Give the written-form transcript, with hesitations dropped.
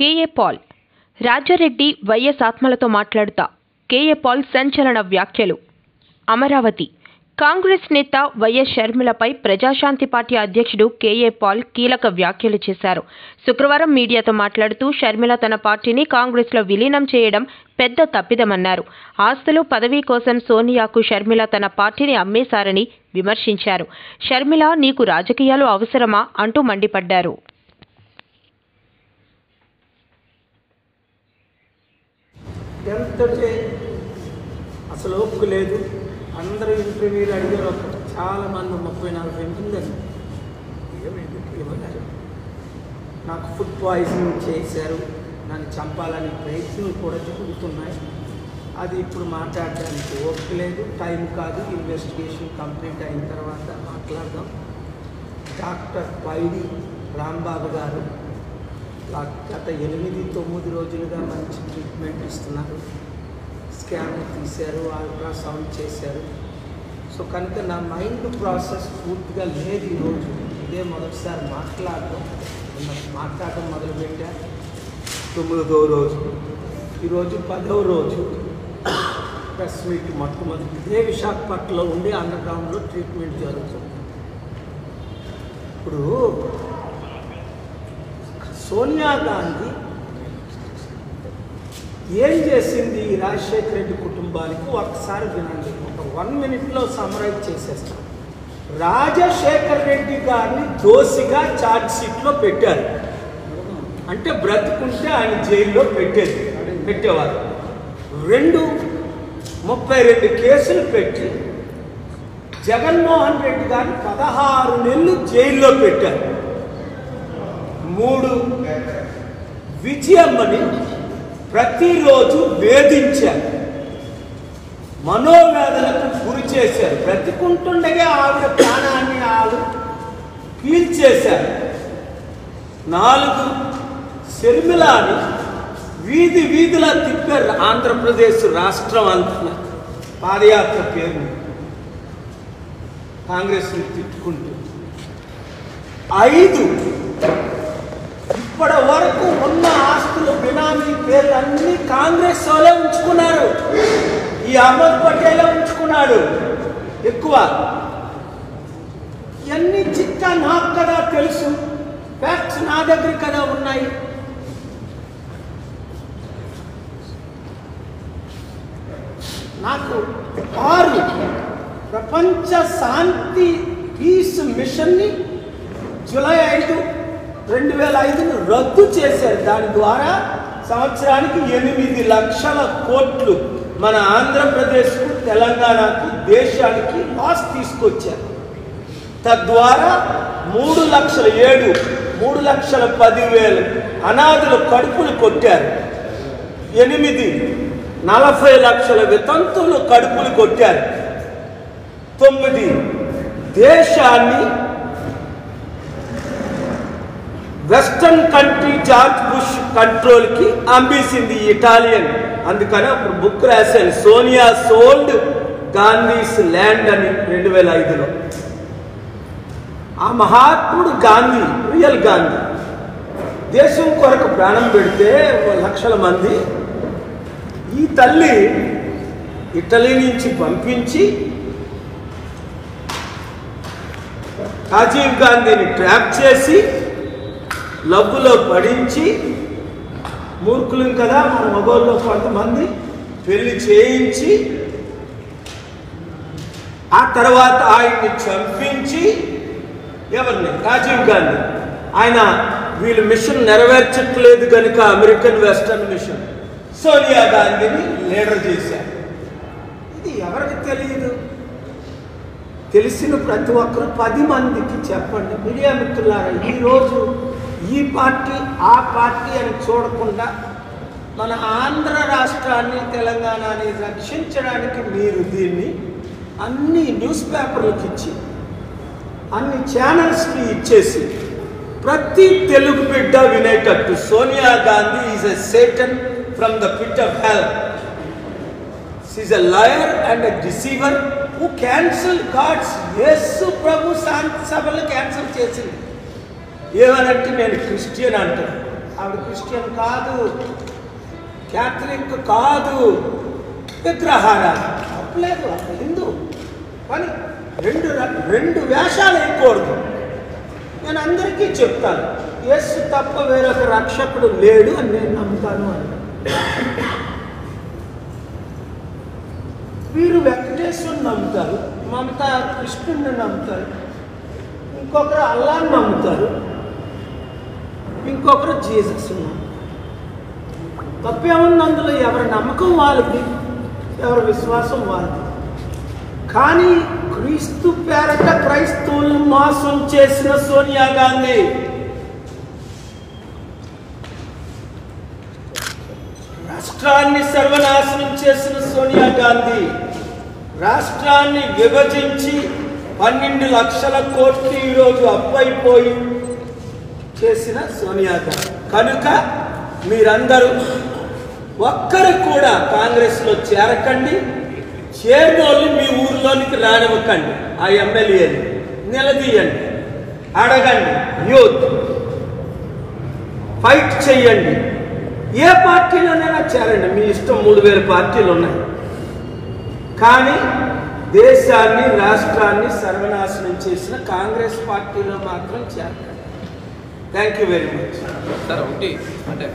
KA Paul Rajareddy YS ఆత్మలతో మాట్లాడుతా KA Paul సంచలన వ్యాఖ్యలు. అమరావతి కాంగ్రెస్ నేత వైఎస్ షర్మిలపై ప్రజాశాంతి పార్టీ అధ్యక్షుడు కేఏ పాల్ కీలక వ్యాఖ్యలు చేశారు. శుక్రవారం మీడియాతో మాట్లాడుతూ షర్మిల తన పార్టీని కాంగ్రెస్లో విలీనం చేయడం పెద్ద తప్పిదమన్నారు. ఆస్తులు పదవి కోసం సోనియాకు షర్మిల తన పార్టీని అమ్మేశారని విమర్శించారు. షర్మిల నీకు రాజకీయాలు అవసరమా అంటూ మండిపడ్డారు. అసలు ఓపిక లేదు. అందరూ ఇంటర్వ్యూలు అడిగారు. చాలామంది 30-40 ఉంటుందని ఏమన్నారు. నాకు ఫుడ్ పాయిజనింగ్ చేశారు, నన్ను చంపాలని ప్రయత్నాలు కూడా జరుగుతున్నాయి. అది ఇప్పుడు మాట్లాడడానికి ఓపిక లేదు, టైం కాదు. ఇన్వెస్టిగేషన్ కంప్లీట్ అయిన తర్వాత మాట్లాడదాం. డాక్టర్ పైడి రాంబాబు గారు గత 8-9 రోజులుగా మంచి ట్రీట్మెంట్ ఇస్తున్నారు. స్కాన్ తీశారు, అల్ట్రాసౌండ్ చేశారు. సో కనుక నా మైండ్ ప్రాసెస్ పూర్తిగా లేదు. ఈరోజు ఇదే మొదటిసారి మాట్లాడడం మొదలుపెట్టారు. 9వ రోజు, ఈరోజు 10వ రోజు ప్రెస్ మీట్. మొట్టమొదటి ఇదే విశాఖపట్నంలో ఉండి అండర్ గ్రౌండ్లో ట్రీట్మెంట్ జరుగుతుంది. ఇప్పుడు సోనియా గాంధీ ఏం చేసింది ఈ రాజశేఖర రెడ్డి కుటుంబానికి ఒక్కసారి వినండి. ఒక 1 minute సమ్మరైజ్ చేసేస్తాం. రాజశేఖర రెడ్డి గారిని దోషిగా ఛార్జ్ షీట్లో పెట్టారు. అంటే బ్రతుకుంటే ఆయన జైల్లో పెట్టేవారు. 32 కేసులు పెట్టి జగన్మోహన్ రెడ్డి గారిని 16 నెలలు జైల్లో పెట్టారు. 3 విజయమ్మని ప్రతిరోజు వేధించారు, మనోవేదనకు గురి చేశారు. బ్రతికుంటుండగా ఆవిడ ప్రాణాన్ని పీల్చేశారు. 4 షర్మిలాని వీధిలా తిప్పారు. ఆంధ్రప్రదేశ్ రాష్ట్రం అంతా పాదయాత్ర పేరు కాంగ్రెస్ని తిట్టుకుంటూ 5 ఇప్పటి వరకు ఉన్న ఆస్తులు బినామీ పేర్లు అన్ని కాంగ్రెస్ వాళ్ళే ఉంచుకున్నారు. ఈ అహ్మద్ పటేలే ఉంచుకున్నాడు ఎక్కువ. ఇవన్నీ చిట్టా నాకు కదా తెలుసు, ఫ్యాక్ట్స్ నా దగ్గర కదా ఉన్నాయి. నాకు 6 ప్రపంచ శాంతి పీస్ మిషన్ని జూలై 5, 2005 రద్దు చేశారు. దాని ద్వారా సంవత్సరానికి 8 లక్షల కోట్లు మన ఆంధ్రప్రదేశ్కు, తెలంగాణకు, దేశానికి లాస్ తీసుకొచ్చారు. తద్వారా 3,10,000 అనాథుల కడుపులు కొట్టారు. 40 లక్షల వితంతువులు కడుపులు కొట్టారు. 9 దేశాన్ని వెస్టర్న్ కంట్రీ జార్జ్ బుష్ కంట్రోల్కి అమ్మేసింది ఇటాలియన్. అందుకని అప్పుడు బుక్ రాశాను, సోనియా సోల్డ్ గాంధీస్ ల్యాండ్ అని 2005లో. ఆ మహాత్ముడు గాంధీ, రియల్ గాంధీ, దేశం కొరకు ప్రాణం పెడితే లక్షల మంది ఈ తల్లి ఇటలీ నుంచి పంపించి రాజీవ్ గాంధీని ట్రాప్ చేసి లబ్బులో పడించి, మూర్ఖులం కదా మన మగోళ్ళలో కొంతమంది, పెళ్లి చేయించి ఆ తర్వాత ఆయన్ని చంపించి, ఎవరిని, రాజీవ్ గాంధీ, ఆయన వీళ్ళు మిషన్ నెరవేర్చట్లేదు కనుక అమెరికన్ వెస్టర్న్ మిషన్ సోనియా గాంధీని లీడర్ చేశారు. ఇది ఎవరికి తెలియదు? తెలిసిన ప్రతి ఒక్కరు 10 మందికి చెప్పండి. మీడియా మిత్రులారా, ఈరోజు ఈ పార్టీ ఆ పార్టీ అని చూడకుండా మన ఆంధ్ర రాష్ట్రాన్ని, తెలంగాణని రక్షించడానికి మీరు దీన్ని అన్ని న్యూస్ పేపర్లకు ఇచ్చి, అన్ని ఛానల్స్కి ఇచ్చేసి ప్రతి తెలుగు బిడ్డ వినేటట్టు Sonia Gandhi is a Satan from the pit of hell. She is a liar and a deceiver who cancel gods. Yesu ప్రభు శాంతి సభలు క్యాన్సిల్ చేసింది. ఏమనంటే నేను క్రిస్టియన్ అంటాను. ఆవిడ క్రిస్టియన్ కాదు, క్యాథలిక్ కాదు, విగ్రహారాధన తప్పలేదు, ఆవిడ హిందూ. కానీ రెండు వేషాలు వేయకూడదు. నేను అందరికీ చెప్తాను, యేసు తప్ప వేరొక రక్షకుడు లేడు అని నేను నమ్ముతాను అని. వీరు వెంకటేశ్వరుని నమ్ముతారు, మమత కృష్ణుడిని నమ్ముతారు, ఇంకొకరు అల్లాని నమ్ముతారు, ఇంకొకరు జీసస్ నమ్ముతారు. తప్పేముంది అందులో? ఎవరి నమ్మకం వాళ్ళకి, ఎవరి విశ్వాసం వాళ్ళకి. కానీ క్రీస్తు పేరట క్రైస్తవులను మోసం చేసిన సోనియా గాంధీ, రాష్ట్రాన్ని సర్వనాశనం చేసిన సోనియా గాంధీ, రాష్ట్రాన్ని విభజించి 12 లక్షల కోట్లు ఈరోజు అప్పైపోయి చేసిన సోనియా గాంధీ. కనుక మీరందరూ ఒక్కరు కూడా కాంగ్రెస్లో చేరకండి, చేరినోళ్ళు మీ ఊర్లోనికి రానివ్వకండి. ఆ ఎమ్మెల్యేలు నిలదీయండి, అడగండి, యూత్ ఫైట్ చెయ్యండి. ఏ పార్టీలోనైనా చేరండి, మీ ఇష్టం. 3000 పార్టీలు ఉన్నాయి. కానీ దేశాన్ని రాష్ట్రాన్ని సర్వనాశనం చేసిన కాంగ్రెస్ పార్టీలో మాత్రం చేరకండి. Thank you very much. Sir ఒకటి అంటే